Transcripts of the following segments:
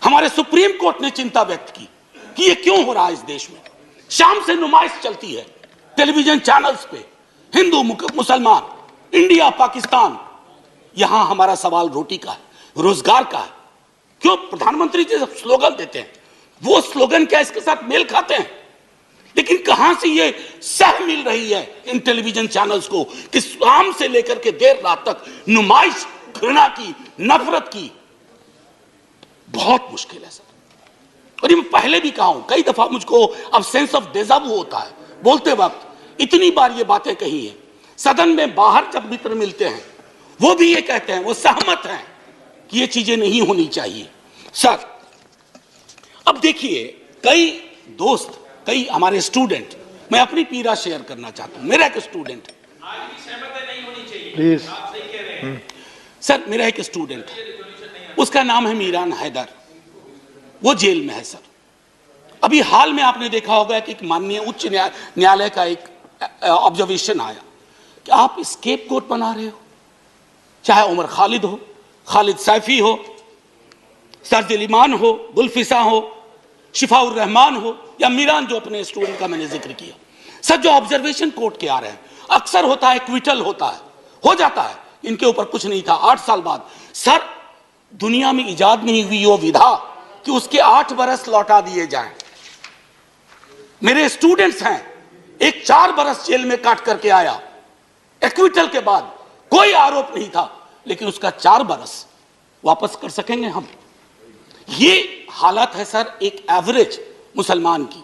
हमारे supreme court ने चिंता व्यक्त की कि ये क्यों हो रहा है इस देश में। शाम से नुमाइश चलती है टेलीविजन चैनल्स पे, हिंदू मुसलमान, इंडिया पाकिस्तान। यहां हमारा सवाल रोटी का है, रोजगार का है। क्यों प्रधानमंत्री जी जब स्लोगन देते हैं, वो स्लोगन क्या इसके साथ मेल खाते हैं? लेकिन कहां से ये सह मिल रही है इन टेलीविजन चैनल्स को कि शाम से लेकर के देर रात तक नुमाइश, घृणा की, नफरत की। बहुत मुश्किल है सर। और ये मैं पहले भी कहा हूं, कई दफा मुझको अब सेंस ऑफ डेजावू होता है बोलते वक्त। इतनी बार ये बातें कही है सदन में, बाहर जब मित्र मिलते हैं वो भी ये कहते हैं, वो सहमत हैं कि ये चीजें नहीं होनी चाहिए। सर अब देखिए, कई दोस्त, कई हमारे स्टूडेंट, मैं अपनी पीड़ा शेयर करना चाहता हूं। मेरा एक स्टूडेंट प्लीज सर, मेरा एक स्टूडेंट है, उसका नाम है मीरान हैदर, वो जेल में है सर। अभी हाल में आपने देखा होगा कि एक माननीय उच्च न्यायालय का एक ऑब्जर्वेशन आया कि आप स्केप गोट बना रहे हो, चाहे उमर खालिद हो, खालिद सैफी हो, सरजिल इमान हो, गुलफिसा हो, शिफाउर रहमान हो, या मीरान जो अपने स्टूडेंट का मैंने जिक्र किया। सर जो ऑब्जर्वेशन कोर्ट के आ रहे हैं, अक्सर होता है क्विटल होता है, हो जाता है, इनके ऊपर कुछ नहीं था। 8 साल बाद सर दुनिया में इजाद नहीं हुई वो विधा कि उसके 8 बरस लौटा दिए जाएं। मेरे स्टूडेंट्स हैं, एक 4 बरस जेल में काट करके आया, एक्विटल के बाद कोई आरोप नहीं था, लेकिन उसका 4 बरस वापस कर सकेंगे हम? ये हालत है सर एक एवरेज मुसलमान की।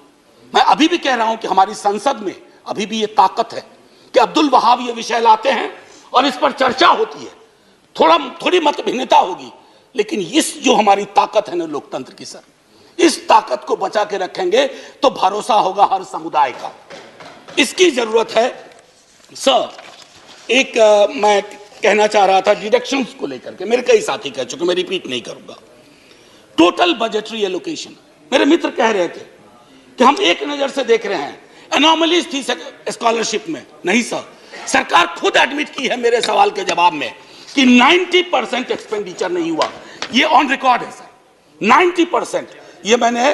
मैं अभी भी कह रहा हूं कि हमारी संसद में अभी भी ये ताकत है कि अब्दुल वहाब ये विषय लाते हैं और इस पर चर्चा होती है, थोड़ी मतभिन्नता होगी, लेकिन इस जो हमारी ताकत है ना लोकतंत्र की सर, इस ताकत को बचा के रखेंगे तो भरोसा होगा हर समुदाय का। इसकी जरूरत है सर। एक मैं कहना चाह रहा था डिडक्शंस को लेकर के, मेरे कई साथी कह चुके, मैं रिपीट नहीं करूंगा। टोटल बजटरी एलोकेशन, मेरे मित्र कह रहे थे कि हम एक नजर से देख रहे हैं एनॉमलीज थी स्कॉलरशिप में। नहीं सर, सरकार खुद एडमिट की है मेरे सवाल के जवाब में कि 90% एक्सपेंडिचर नहीं हुआ। ये ऑन रिकॉर्ड है सर, 90%। ये मैंने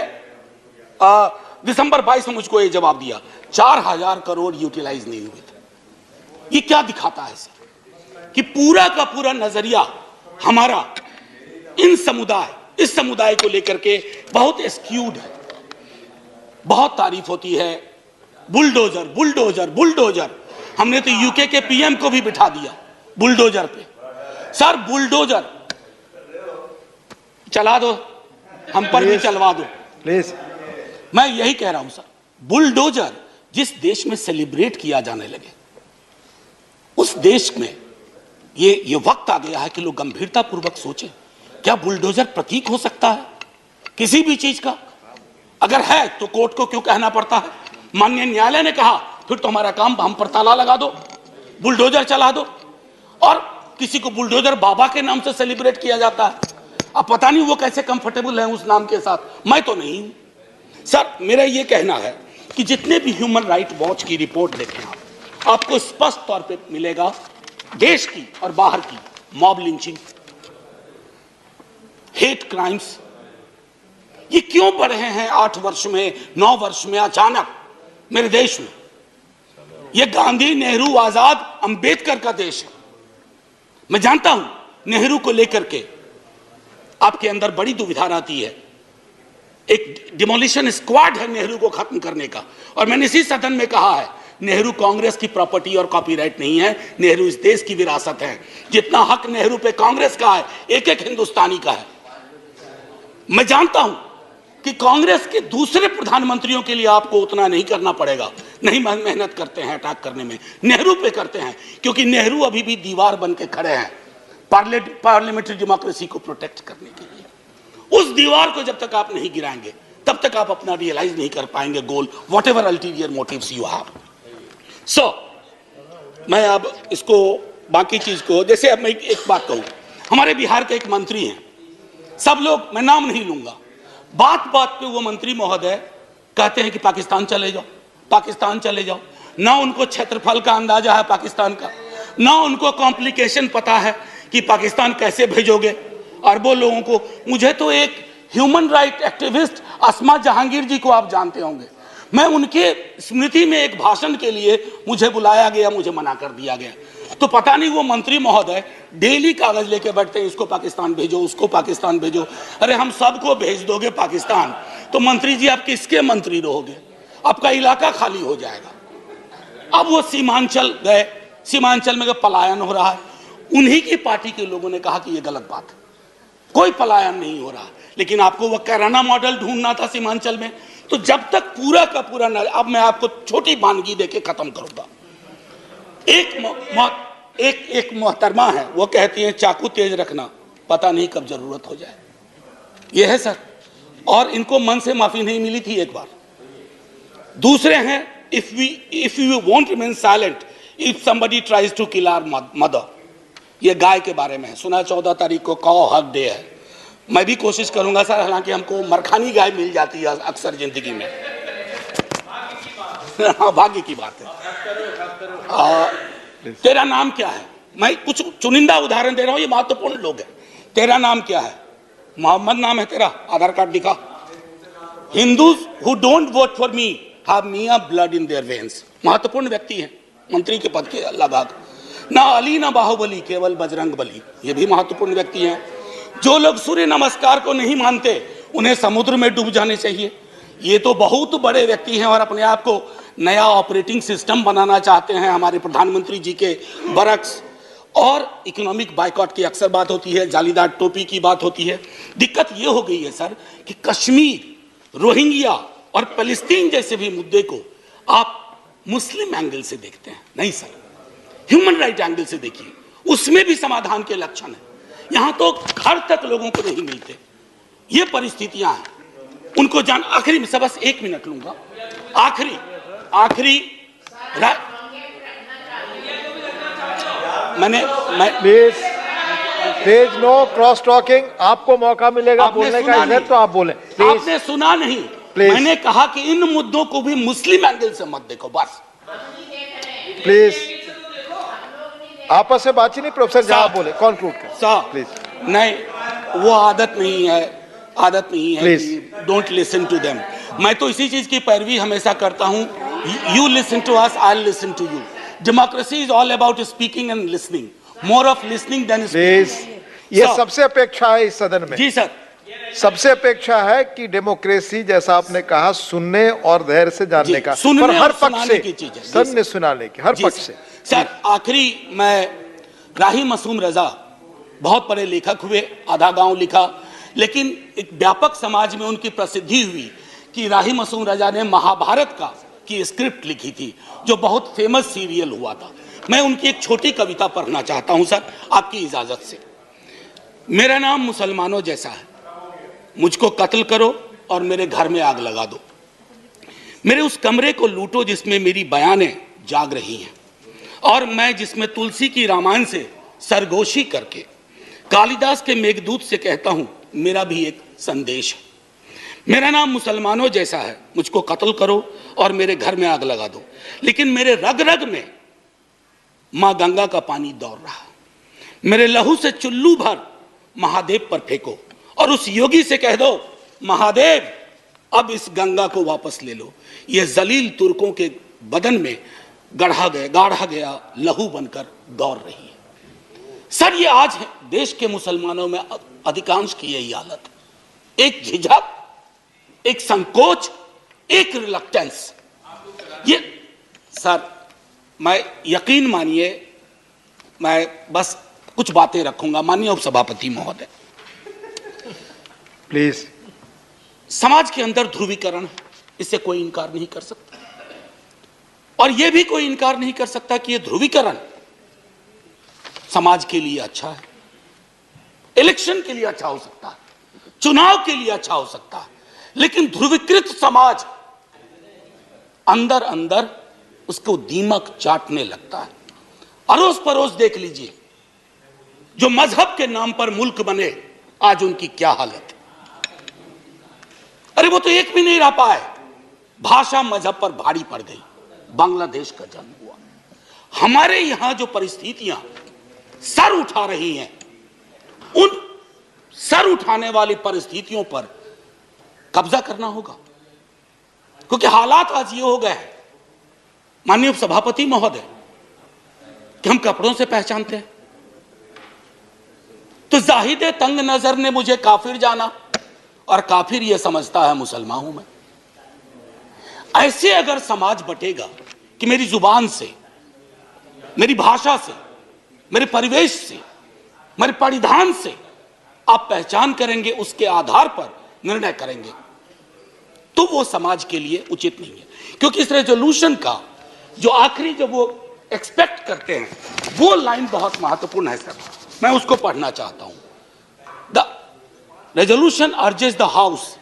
दिसंबर 22 में मुझको ये जवाब दिया, 4000 करोड़ यूटिलाइज नहीं हुए थे। ये क्या दिखाता है सर कि पूरा का पूरा नजरिया हमारा इस समुदाय को लेकर के बहुत स्क्यूड है। बहुत तारीफ होती है बुलडोजर बुलडोजर बुलडोजर, हमने तो यूके के पीएम को भी बिठा दिया बुलडोजर पे। सर बुलडोजर चला दो, हम पर भी चलवा दो प्लीज। मैं यही कह रहा हूं सर, बुलडोजर जिस देश में सेलिब्रेट किया जाने लगे, उस देश में ये वक्त आ गया है कि लोग गंभीरता पूर्वक सोचें, क्या बुलडोजर प्रतीक हो सकता है किसी भी चीज का? अगर है तो कोर्ट को क्यों कहना पड़ता है? माननीय न्यायालय ने कहा फिर तो हमारा काम हम पर ताला लगा दो, बुलडोजर चला दो। और किसी को बुलडोजर बाबा के नाम से सेलिब्रेट किया जाता है। अब पता नहीं वो कैसे कंफर्टेबल है उस नाम के साथ, मैं तो नहीं हूं। सर मेरा ये कहना है कि जितने भी ह्यूमन राइट वॉच की रिपोर्ट देखें आपको स्पष्ट तौर पे मिलेगा, देश की और बाहर की मॉब लिंचिंग, हेट क्राइम्स, ये क्यों बढ़ रहे हैं 8 वर्ष में, 9 वर्ष में अचानक मेरे देश में? ये गांधी, नेहरू, आजाद, अंबेडकर का देश है। मैं जानता हूं नेहरू को लेकर के आपके अंदर बड़ी दुविधा रहती है। एक डिमोलिशन स्क्वाड है नेहरू को खत्म करने का, और मैंने इसी सदन में कहा है नेहरू कांग्रेस की प्रॉपर्टी और कॉपीराइट नहीं है, नेहरू इस देश की विरासत है। जितना हक नेहरू पे कांग्रेस का है, एक एक हिंदुस्तानी का है। मैं जानता हूं कि कांग्रेस के दूसरे प्रधानमंत्रियों के लिए आपको उतना नहीं करना पड़ेगा, नहीं मेहनत करते हैं अटैक करने में, नेहरू पे करते हैं, क्योंकि नेहरू अभी भी दीवार बन के खड़े हैं पार्लियामेंट्री डेमोक्रेसी को प्रोटेक्ट करने के लिए। उस दीवार को जब तक आप नहीं गिराएंगे तब तक आप अपना रियलाइज नहीं कर पाएंगे goal, whatever ulterior motives you have. So मैं अब इसको बाकी चीज को, जैसे अब मैं एक बात कहूं, हमारे बिहार के एक मंत्री हैं, सब लोग, मैं नाम नहीं लूंगा, बात बात पे वो मंत्री महोदय कहते हैं कि पाकिस्तान चले जाओ, पाकिस्तान चले जाओ। ना उनको क्षेत्रफल का अंदाजा है पाकिस्तान का, ना उनको कॉम्प्लिकेशन पता है कि पाकिस्तान कैसे भेजोगे अरबों लोगों को। मुझे तो एक ह्यूमन राइट एक्टिविस्ट अस्मा जहांगीर जी को आप जानते होंगे। मैं उनके स्मृति में एक भाषण के लिए मुझे बुलाया गया, मुझे मना कर दिया गया। तो पता नहीं वो मंत्री महोदय डेली कागज लेके बैठते हैं, इसको पाकिस्तान भेजो, उसको पाकिस्तान भेजो। अरे हम सबको भेज दोगे पाकिस्तान तो मंत्री जी आप किसके मंत्री रहोगे? आपका इलाका खाली हो जाएगा। अब वो सीमांचल गए, सीमांचल में पलायन हो रहा है। उन्हीं की पार्टी के लोगों ने कहा कि ये गलत बात है, कोई पलायन नहीं हो रहा। लेकिन आपको वह कैराना मॉडल ढूंढना था सीमांचल में। तो जब तक पूरा का पूरा अब मैं आपको छोटी वानगी देके खत्म करूंगा। एक मोहतरमा है, वो कहती है चाकू तेज रखना, पता नहीं कब जरूरत हो जाए। ये है सर, और इनको मन से माफी नहीं मिली थी एक बार। दूसरे हैं if you want remain silent if somebody tries to kill our mother. ये गाय के बारे में है, सुना 14 तारीख को कॉ हक डे है। मैं भी कोशिश करूंगा सर, हालांकि हमको मरखानी गाय मिल जाती है अक्सर जिंदगी में। हाँ, भाग्य की बात है। तेरा नाम क्या है? मैं कुछ चुनिंदा उदाहरण दे रहा हूं, ये महत्वपूर्ण लोग हैं। तेरा नाम क्या है? मोहम्मद नाम है तेरा, आधार कार्ड दिखा। Hindus who don't vote for me have मियां ब्लड इन देयर वेन्स। महत्वपूर्ण व्यक्ति हैं, मंत्री के पद के अल्लाह। ना अली ना बाहुबली, केवल बजरंग बली। ये भी महत्वपूर्ण व्यक्ति हैं। जो लोग सूर्य नमस्कार को नहीं मानते उन्हें समुद्र में डूब जाने चाहिए। ये तो बहुत बड़े व्यक्ति हैं और अपने आप को नया ऑपरेटिंग सिस्टम बनाना चाहते हैं। हमारे प्रधानमंत्री जी के बरक्स। और इकोनॉमिक बाइकॉट की अक्सर बात होती है, जालीदार टोपी की बात होती है। दिक्कत ये हो गई है सर कि कश्मीर, रोहिंग्या और फलस्तीन जैसे भी मुद्दे को आप मुस्लिम एंगल से देखते हैं। नहीं सर, ह्यूमन राइट एंगल से देखिए, उसमें भी समाधान के लक्षण है। यहां तो घर तक लोगों को नहीं मिलते। ये परिस्थितियां हैं, उनको जान। आखिरी में सब, बस 1 मिनट लूंगा। आखिरी प्लीज नो क्रॉस टॉकिंग। आपको मौका मिलेगा बोलने का, इधर तो आप बोले। आपने सुना नहीं, मैंने कहा कि इन मुद्दों को भी मुस्लिम एंगल से मत देखो, बस। प्लीज आपस में बात ही नहीं, प्रोफेसर जहां बोले कंक्लूड कर साहब प्लीज। नहीं, वो आदत नहीं है कि डोंट लिसन टू देम। मैं तो इसी चीज की पैरवी हमेशा करता हूं। You listen to us, I listen to you. Democracy is all about speaking and listening, more of listening than speaking. ये सबसे अपेक्षा है इस सदन में। जी सर, सबसे अपेक्षा है कि डेमोक्रेसी, जैसा आपने कहा, सुनने और धैर्य से जानने का, पर हर पक्ष से सबने सुनाने की, हर पक्ष से। सर आखिरी, मैं राही मासूम रजा बहुत बड़े लेखक हुए, आधा गांव लिखा, लेकिन एक व्यापक समाज में उनकी प्रसिद्धि हुई कि राही मासूम रजा ने महाभारत की स्क्रिप्ट लिखी थी, जो बहुत फेमस सीरियल हुआ था। मैं उनकी एक छोटी कविता पढ़ना चाहता हूं सर, आपकी इजाजत से। मेरा नाम मुसलमानों जैसा है, मुझको कत्ल करो और मेरे घर में आग लगा दो। मेरे उस कमरे को लूटो जिसमें मेरी बयानें जाग रही हैं, और मैं जिसमें तुलसी की रामायण से सरगोशी करके कालिदास के मेघदूत से कहता हूं मेरा भी एक संदेश है। मेरा नाम मुसलमानों जैसा है, मुझको कत्ल करो और मेरे घर में आग लगा दो, लेकिन मेरे रग रग में मां गंगा का पानी दौड़ रहा है। मेरे लहू से चुल्लू भर महादेव पर फेंको और उस योगी से कह दो, महादेव अब इस गंगा को वापस ले लो। यह जलील तुर्कों के बदन में गाढ़ा गया लहू बनकर दौड़ रही है। सर ये आज है देश के मुसलमानों में अधिकांश की यही हालत, एक झिझक, एक संकोच, एक रिलक्टेंस। ये सर, मैं यकीन मानिए, मैं बस कुछ बातें रखूंगा। माननीय उपसभापति महोदय, प्लीज। समाज के अंदर ध्रुवीकरण है, इससे कोई इनकार नहीं कर सकता, और यह भी कोई इनकार नहीं कर सकता कि यह ध्रुवीकरण समाज के लिए अच्छा है, इलेक्शन के लिए अच्छा हो सकता है, चुनाव के लिए अच्छा हो सकता है, लेकिन ध्रुवीकृत समाज अंदर अंदर उसको दीमक चाटने लगता है। अड़ोस पड़ोस देख लीजिए, जो मजहब के नाम पर मुल्क बने, आज उनकी क्या हालत है। अरे वो तो एक भी नहीं रह पाए, भाषा मजहब पर भारी पड़ गई। बांग्लादेश का जन्म हुआ। हमारे यहां जो परिस्थितियां सर उठा रही हैं, उन सर उठाने वाली परिस्थितियों पर कब्जा करना होगा, क्योंकि हालात आज ये हो गए हैं माननीय सभापति महोदय कि हम कपड़ों से पहचानते हैं। तो जाहिद तंग नजर ने मुझे काफिर जाना और काफिर यह समझता है मुसलमान हूं मैं। ऐसे अगर समाज बटेगा कि मेरी जुबान से, मेरी भाषा से, मेरे परिवेश से, मेरे परिधान से आप पहचान करेंगे, उसके आधार पर निर्णय करेंगे, तो वो समाज के लिए उचित नहीं है। क्योंकि इस रेजोल्यूशन का जो आखिरी जो वो एक्सपेक्ट करते हैं वो लाइन बहुत महत्वपूर्ण है सर, मैं उसको पढ़ना चाहता हूं। The resolution urges the house